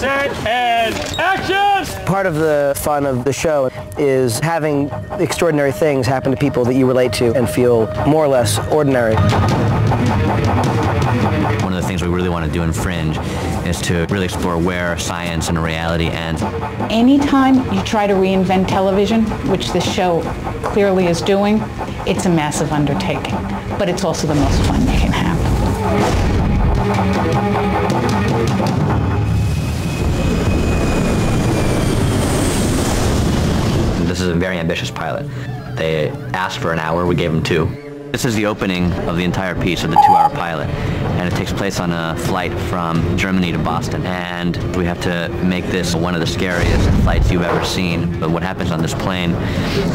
set, and action! Part of the fun of the show is having extraordinary things happen to people that you relate to and feel more or less ordinary. One of the things we really want to do in Fringe is to really explore where science and reality ends. Anytime you try to reinvent television, which this show clearly is doing, it's a massive undertaking, but it's also the most fun you can have. This is a very ambitious pilot. They asked for an hour, we gave them 2. This is the opening of the entire piece of the 2-hour pilot, and it takes place on a flight from Germany to Boston, and we have to make this one of the scariest flights you've ever seen. But what happens on this plane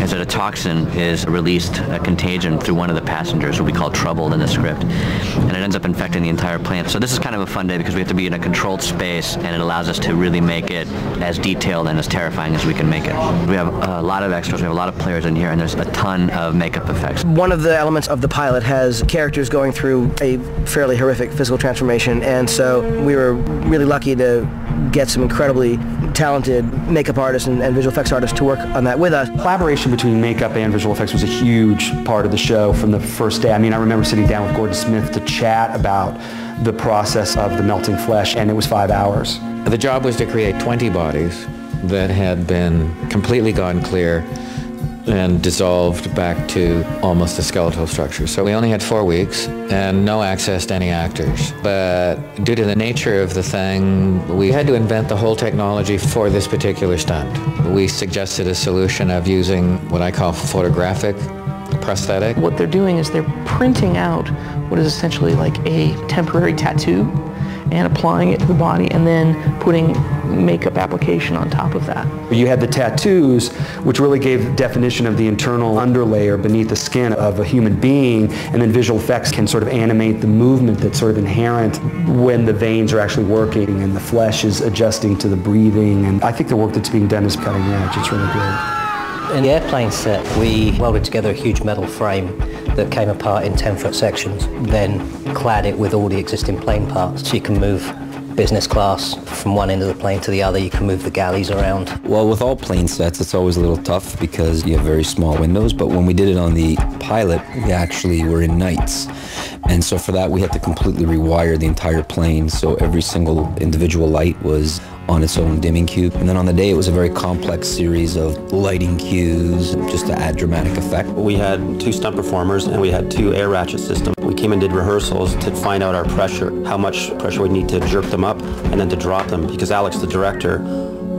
is that a toxin is released, a contagion, through one of the passengers, what we call troubled in the script, and it ends up infecting the entire plane. So this is kind of a fun day because we have to be in a controlled space, and it allows us to really make it as detailed and as terrifying as we can make it. We have a lot of extras, we have a lot of players in here, and there's a ton of makeup effects. One of the elements of the pilot has characters going through a fairly horrific physical transformation, and so we were really lucky to get some incredibly talented makeup artists and visual effects artists to work on that with us. Collaboration between makeup and visual effects was a huge part of the show from the first day. I mean, I remember sitting down with Gordon Smith to chat about the process of the melting flesh, and it was 5 hours. The job was to create 20 bodies that had been completely gone clear and dissolved back to almost a skeletal structure. So we only had 4 weeks and no access to any actors. But due to the nature of the thing, we had to invent the whole technology for this particular stunt. We suggested a solution of using what I call photographic prosthetic. What they're doing is they're printing out what is essentially like a temporary tattoo and applying it to the body and then putting makeup application on top of that. You had the tattoos, which really gave the definition of the internal underlayer beneath the skin of a human being, and then visual effects can sort of animate the movement that's sort of inherent when the veins are actually working and the flesh is adjusting to the breathing. And I think the work that's being done is cutting edge. It's really good. In the airplane set, we welded together a huge metal frame that came apart in 10-foot sections, then clad it with all the existing plane parts. So you can move business class from one end of the plane to the other, you can move the galleys around. Well, with all plane sets, it's always a little tough because you have very small windows, but when we did it on the pilot, we actually were in nights. And so for that, we had to completely rewire the entire plane, so every single individual light was on its own dimming cube. And then on the day, it was a very complex series of lighting cues just to add dramatic effect. We had 2 stunt performers and we had 2 air ratchet systems. We came and did rehearsals to find out our pressure, how much pressure we need to jerk them up and then to drop them, because Alex, the director,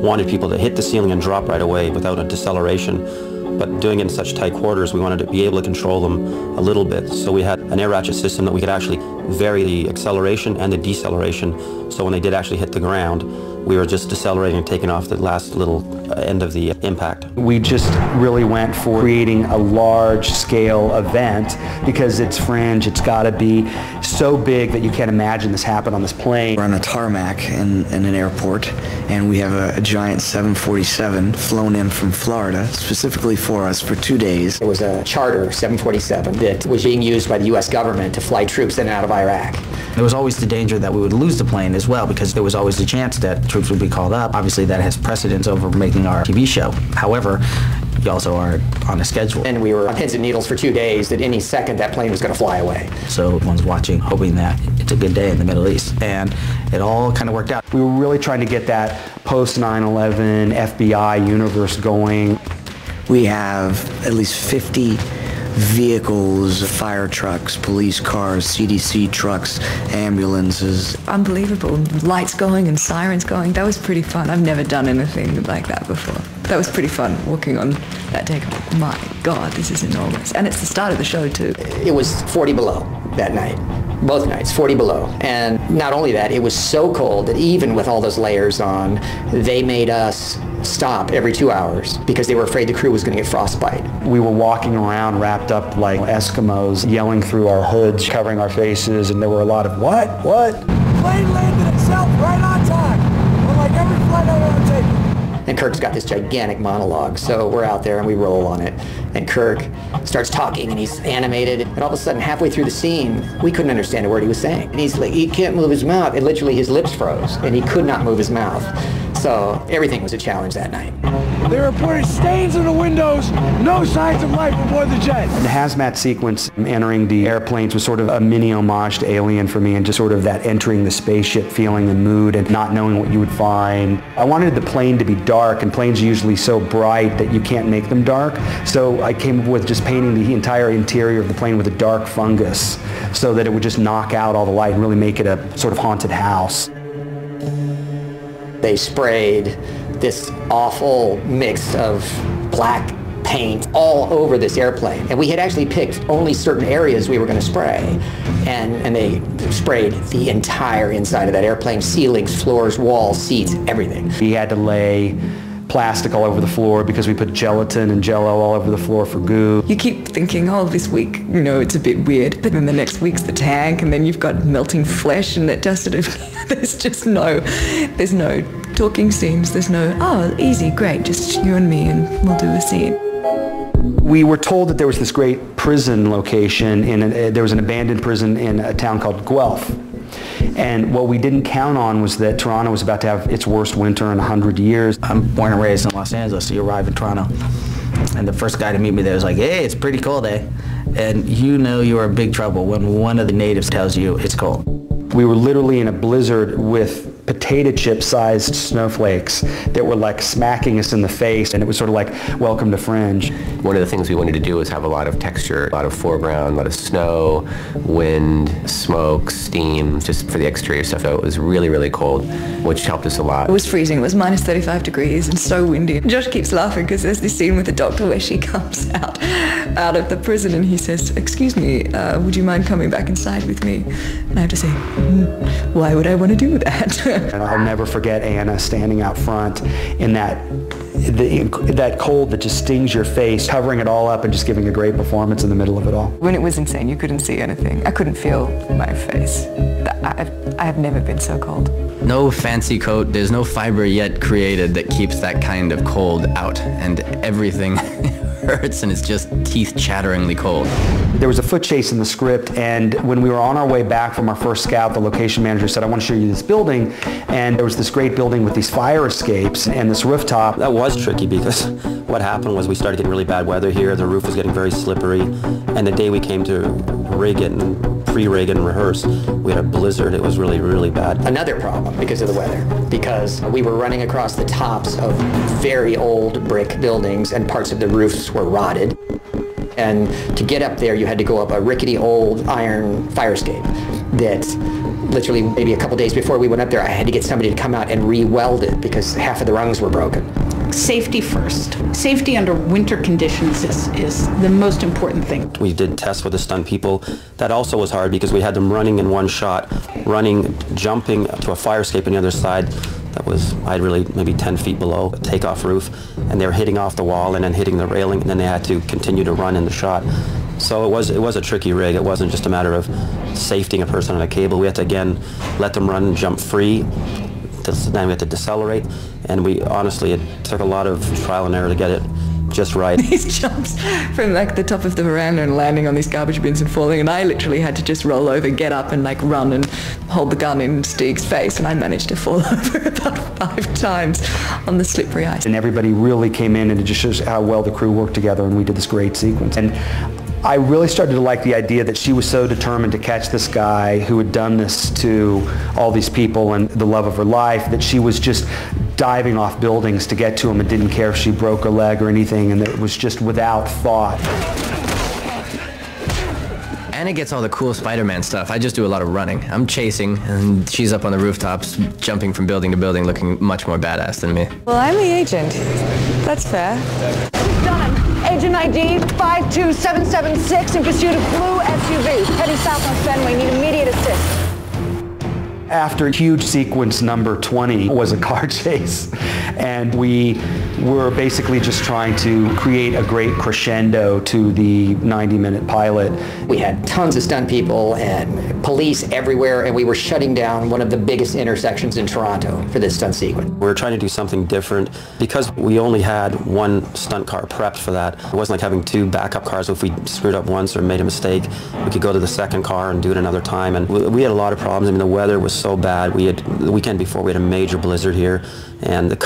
wanted people to hit the ceiling and drop right away without a deceleration. But doing it in such tight quarters, we wanted to be able to control them a little bit. So we had an air ratchet system that we could actually vary the acceleration and the deceleration. So when they did actually hit the ground, we were just decelerating and taking off the last little end of the impact. We just really went for creating a large-scale event because it's Fringe. It's got to be so big that you can't imagine this happen on this plane. We're on a tarmac in an airport, and we have a giant 747 flown in from Florida specifically for us for 2 days. It was a charter 747 that was being used by the U.S. government to fly troops in and out of Iraq. There was always the danger that we would lose the plane as well, because there was always the chance that troops would be called up. Obviously that has precedence over making our TV show. However, you also are on a schedule. And we were on pins and needles for 2 days that any second that plane was going to fly away. So everyone's watching, hoping that it's a good day in the Middle East. And it all kind of worked out. We were really trying to get that post 9/11 FBI universe going. We have at least 50 vehicles, fire trucks, police cars, CDC trucks, ambulances. Unbelievable. Lights going and sirens going. That was pretty fun. I've never done anything like that before. That was pretty fun, walking on that deck. My God, this is enormous. And it's the start of the show, too. It was 40 below that night. Both nights, 40 below. And not only that, it was so cold that even with all those layers on, they made us stop every 2 hours because they were afraid the crew was going to get frostbite. We were walking around wrapped up like Eskimos, yelling through our hoods, covering our faces, and there were a lot of, what? Plane landed itself right on time, unlike every flight I've ever taken. And And Kirk's got this gigantic monologue. So we're out there and we roll on it. And Kirk starts talking and he's animated. And all of a sudden, halfway through the scene, we couldn't understand a word he was saying. And he's like, he can't move his mouth. And literally his lips froze and he could not move his mouth. So everything was a challenge that night. They reported stains in the windows, no signs of life aboard the jet. The hazmat sequence entering the airplanes was sort of a mini homage to Alien for me, and just sort of that entering the spaceship feeling and mood and not knowing what you would find. I wanted the plane to be dark, and planes are usually so bright that you can't make them dark. So I came up with just painting the entire interior of the plane with a dark fungus so that it would just knock out all the light and really make it a sort of haunted house. They sprayed this awful mix of black paint all over this airplane. And we had actually picked only certain areas we were going to spray. And they sprayed the entire inside of that airplane, ceilings, floors, walls, seats, everything. We had to lay plastic all over the floor because we put gelatin and Jell-O all over the floor for goo. You keep thinking, oh, this week, you know, it's a bit weird, but then the next week's the tank, and then you've got melting flesh, and it just sort of, there's no talking scenes, there's no, oh, easy, great, just you and me, and we'll do a scene. We were told that there was this great prison location, there was an abandoned prison in a town called Guelph. And what we didn't count on was that Toronto was about to have its worst winter in 100 years. I'm born and raised in Los Angeles, so you arrive in Toronto. And the first guy to meet me there was like, hey, it's pretty cold, eh? And you know you're in big trouble when one of the natives tells you it's cold. We were literally in a blizzard with potato chip-sized snowflakes that were like smacking us in the face, and it was sort of like, welcome to Fringe. One of the things we wanted to do was have a lot of texture, a lot of foreground, a lot of snow, wind, smoke, steam, just for the exterior stuff. So it was really, really cold, which helped us a lot. It was freezing. It was minus 35 degrees and so windy. Josh keeps laughing because there's this scene with the doctor where she comes out of the prison and he says, excuse me, would you mind coming back inside with me? And I have to say, why would I want to do that? And I'll never forget Anna standing out front in that cold that just stings your face, covering it all up and just giving a great performance in the middle of it all. When it was insane, you couldn't see anything. I couldn't feel my face. I have never been so cold. No fancy coat, there's no fiber yet created that keeps that kind of cold out, and everything hurts and it's just teeth-chatteringly cold. There was a foot chase in the script, and when we were on our way back from our first scout, the location manager said, I want to show you this building, and there was this great building with these fire escapes and this rooftop. That was tricky because what happened was we started getting really bad weather here, the roof was getting very slippery, and the day we came to rig it and pre-rig and rehearse, we had a blizzard. It was really, really bad. Another problem because of the weather, because we were running across the tops of very old brick buildings and parts of the roofs were rotted. And to get up there, you had to go up a rickety old iron fire escape that literally maybe a couple days before we went up there, I had to get somebody to come out and re-weld it because half of the rungs were broken. Safety first. Safety under winter conditions is the most important thing. We did tests with the stunt people. That also was hard because we had them running in one shot, jumping to a fire escape on the other side. That was, I'd really maybe 10 feet below a takeoff roof, and they were hitting off the wall and then hitting the railing, and then they had to continue to run in the shot. So it was a tricky rig. It wasn't just a matter of safetying a person on a cable. We had to, again, let them run and jump free. Then we had to decelerate, and honestly, it took a lot of trial and error to get it just right. These jumps from like the top of the veranda and landing on these garbage bins and falling, and I literally had to just roll over, get up and like run and hold the gun in Stig's face, and I managed to fall over about 5 times on the slippery ice. And everybody really came in, and it just shows how well the crew worked together, and we did this great sequence. And I really started to like the idea that she was so determined to catch this guy who had done this to all these people and the love of her life, that she was just diving off buildings to get to him and didn't care if she broke her leg or anything, and that it was just without thought. Anna gets all the cool Spider-Man stuff. I just do a lot of running. I'm chasing, and she's up on the rooftops, jumping from building to building, looking much more badass than me. Well, I'm the agent. That's fair. Done. Agent ID 52776 in pursuit of blue SUV. Heading south on Fenway. Need immediate assist. After huge sequence number 20 was a car chase, and we were basically just trying to create a great crescendo to the 90-minute pilot. We had tons of stunt people and police everywhere, and we were shutting down one of the biggest intersections in Toronto for this stunt sequence. We were trying to do something different because we only had one stunt car prepped for that. It wasn't like having two backup cars. If we screwed up once or made a mistake, we could go to the second car and do it another time. And we had a lot of problems. I mean, the weather was so bad. The weekend before, we had a major blizzard here, and the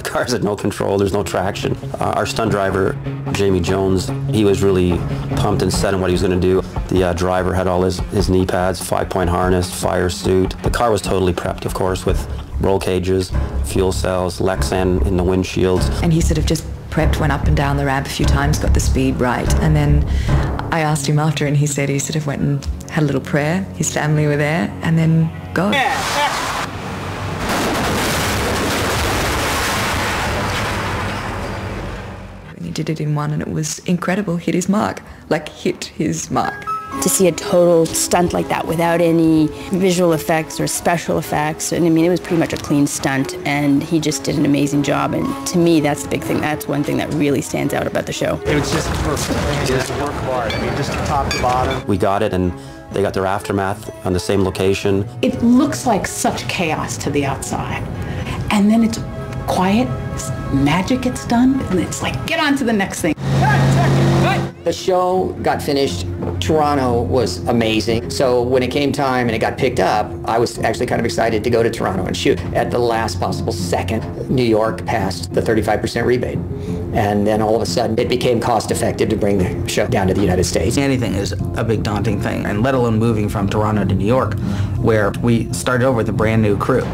cars had no control. There's no traction. Our stunt driver, Jamie Jones, he was really pumped and set on what he was going to do. The driver had all his knee pads, 5-point harness, fire suit. The car was totally prepped, of course, with roll cages, fuel cells, Lexan in the windshields. And he sort of just prepped, went up and down the ramp a few times, got the speed right. And then I asked him after, and he said he sort of went and had a little prayer. His family were there, and then go. And he did it in one, and it was incredible. Hit his mark, like hit his mark. To see a total stunt like that without any visual effects or special effects, and I mean, it was pretty much a clean stunt, and he just did an amazing job. And to me, that's the big thing. That's one thing that really stands out about the show. It was just perfect. Just a work of art. I mean, just top to bottom. We got it, and they got their aftermath on the same location. It looks like such chaos to the outside. And then it's quiet, magic gets done, and it's like, get on to the next thing. The show got finished. Toronto was amazing. So when it came time and it got picked up, I was actually kind of excited to go to Toronto and shoot. At the last possible second, New York passed the 35% rebate. And then all of a sudden, it became cost effective to bring the show down to the United States. Anything is a big daunting thing, and let alone moving from Toronto to New York, where we started over with a brand new crew.